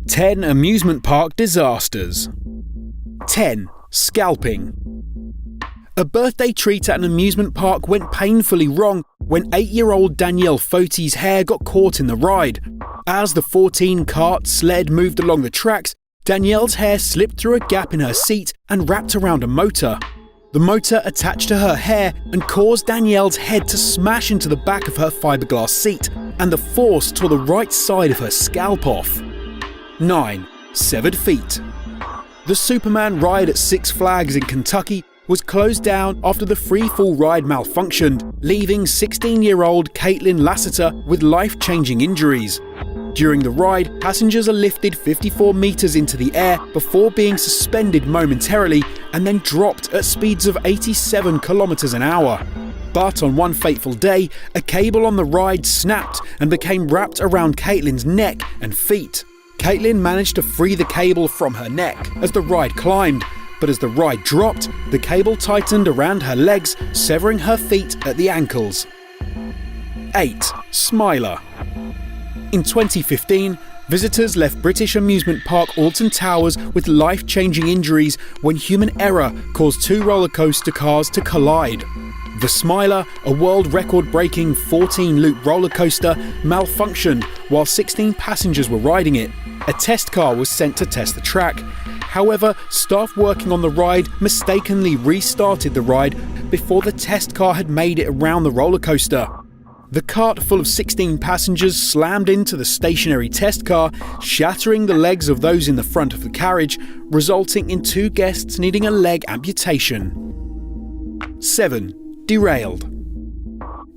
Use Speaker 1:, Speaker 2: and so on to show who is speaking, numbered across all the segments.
Speaker 1: 10 amusement park disasters. 10. Scalping. A birthday treat at an amusement park went painfully wrong when 8-year-old Danielle Foti's hair got caught in the ride. As the 14-cart sled moved along the tracks, Danielle's hair slipped through a gap in her seat and wrapped around a motor. The motor attached to her hair and caused Danielle's head to smash into the back of her fiberglass seat, and the force tore the right side of her scalp off. 9. Severed feet. The Superman ride at Six Flags in Kentucky was closed down after the free-fall ride malfunctioned, leaving 16-year-old Caitlin Lassiter with life-changing injuries. During the ride, passengers are lifted 54 meters into the air before being suspended momentarily and then dropped at speeds of 87 kilometers an hour. But on one fateful day, a cable on the ride snapped and became wrapped around Caitlin's neck and feet. Caitlin managed to free the cable from her neck as the ride climbed, but as the ride dropped, the cable tightened around her legs, severing her feet at the ankles. 8. Smiler. In 2015, visitors left British amusement park Alton Towers with life-changing injuries when human error caused 2 roller coaster cars to collide. The Smiler, a world record-breaking 14-loop roller coaster, malfunctioned while 16 passengers were riding it. A test car was sent to test the track. However, staff working on the ride mistakenly restarted the ride before the test car had made it around the roller coaster. The cart full of 16 passengers slammed into the stationary test car, shattering the legs of those in the front of the carriage, resulting in 2 guests needing a leg amputation. 7. Derailed.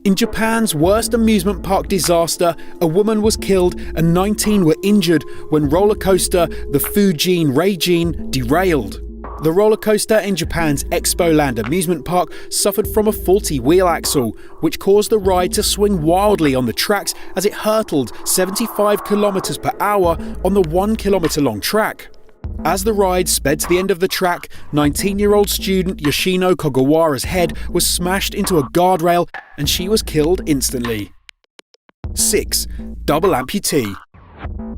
Speaker 1: In Japan's worst amusement park disaster, a woman was killed and 19 were injured when roller coaster the Fujin Reijin derailed. The roller coaster in Japan's Expoland amusement park suffered from a faulty wheel axle, which caused the ride to swing wildly on the tracks as it hurtled 75 kilometers per hour on the 1 kilometer long track. As the ride sped to the end of the track, 19-year-old student Yoshino Kogawara's head was smashed into a guardrail and she was killed instantly. 6. Double amputee.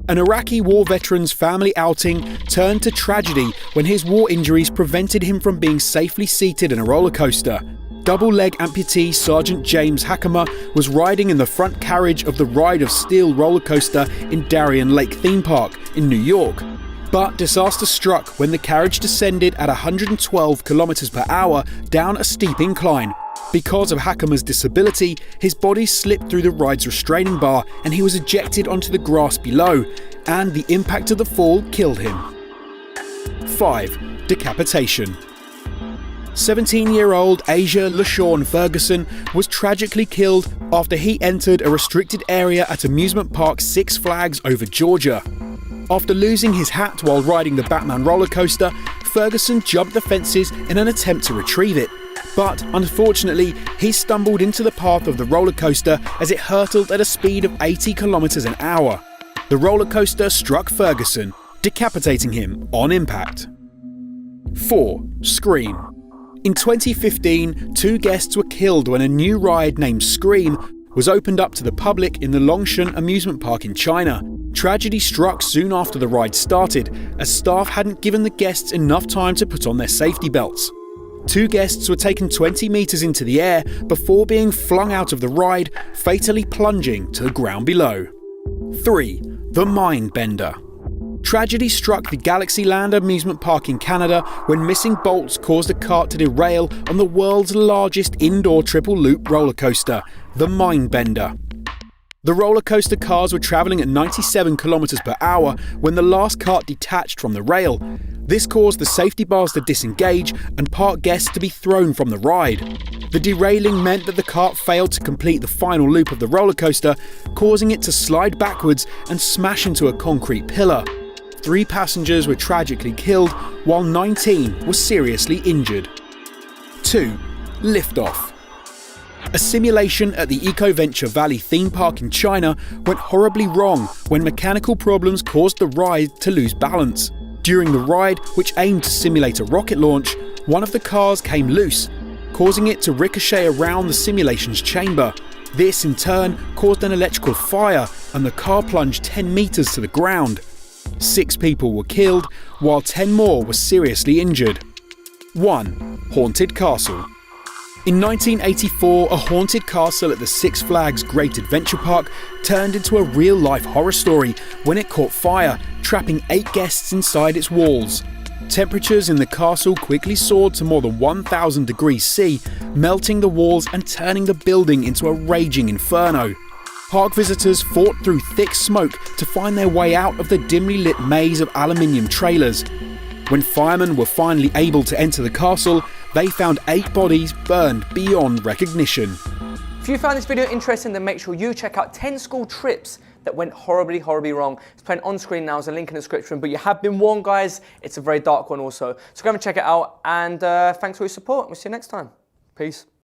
Speaker 1: An Iraqi war veteran's family outing turned to tragedy when his war injuries prevented him from being safely seated in a roller coaster. Double-leg amputee Sergeant James Hakama was riding in the front carriage of the Ride of Steel roller coaster in Darien Lake Theme Park in New York. But disaster struck when the carriage descended at 112 kilometers per hour down a steep incline. Because of Hakama's disability, his body slipped through the ride's restraining bar and he was ejected onto the grass below, and the impact of the fall killed him. 5. Decapitation. 17-year-old Asia LaShawn Ferguson was tragically killed after he entered a restricted area at amusement park Six Flags over Georgia. After losing his hat while riding the Batman roller coaster, Ferguson jumped the fences in an attempt to retrieve it. But unfortunately, he stumbled into the path of the roller coaster as it hurtled at a speed of 80 kilometers an hour. The roller coaster struck Ferguson, decapitating him on impact. 4. Scream. In 2015, 2 guests were killed when a new ride named Scream was opened up to the public in the Longshan amusement park in China. Tragedy struck soon after the ride started, as staff hadn't given the guests enough time to put on their safety belts. 2 guests were taken 20 meters into the air before being flung out of the ride, fatally plunging to the ground below. 3. The Mind Bender. Tragedy struck the Galaxyland amusement park in Canada when missing bolts caused a cart to derail on the world's largest indoor triple-loop roller coaster, the Mind Bender. The roller coaster cars were travelling at 97 kilometers per hour when the last cart detached from the rail. This caused the safety bars to disengage and park guests to be thrown from the ride. The derailing meant that the cart failed to complete the final loop of the roller coaster, causing it to slide backwards and smash into a concrete pillar. 3 passengers were tragically killed, while 19 were seriously injured. 2. Liftoff. A simulation at the EcoVenture Valley theme park in China went horribly wrong when mechanical problems caused the ride to lose balance. During the ride, which aimed to simulate a rocket launch, one of the cars came loose, causing it to ricochet around the simulation's chamber. This, in turn, caused an electrical fire and the car plunged 10 meters to the ground. 6 people were killed, while 10 more were seriously injured. 1. Haunted Castle. In 1984, a haunted castle at the Six Flags Great Adventure Park turned into a real-life horror story when it caught fire, trapping 8 guests inside its walls. Temperatures in the castle quickly soared to more than 1,000 degrees C, melting the walls and turning the building into a raging inferno. Park visitors fought through thick smoke to find their way out of the dimly lit maze of aluminium trailers. When firemen were finally able to enter the castle, they found 8 bodies burned beyond recognition.
Speaker 2: If you found this video interesting, then make sure you check out 10 school trips that went horribly wrong. It's playing on screen now, there's a link in the description, but you have been warned, guys, it's a very dark one also. So go and check it out, and thanks for your support. We'll see you next time. Peace.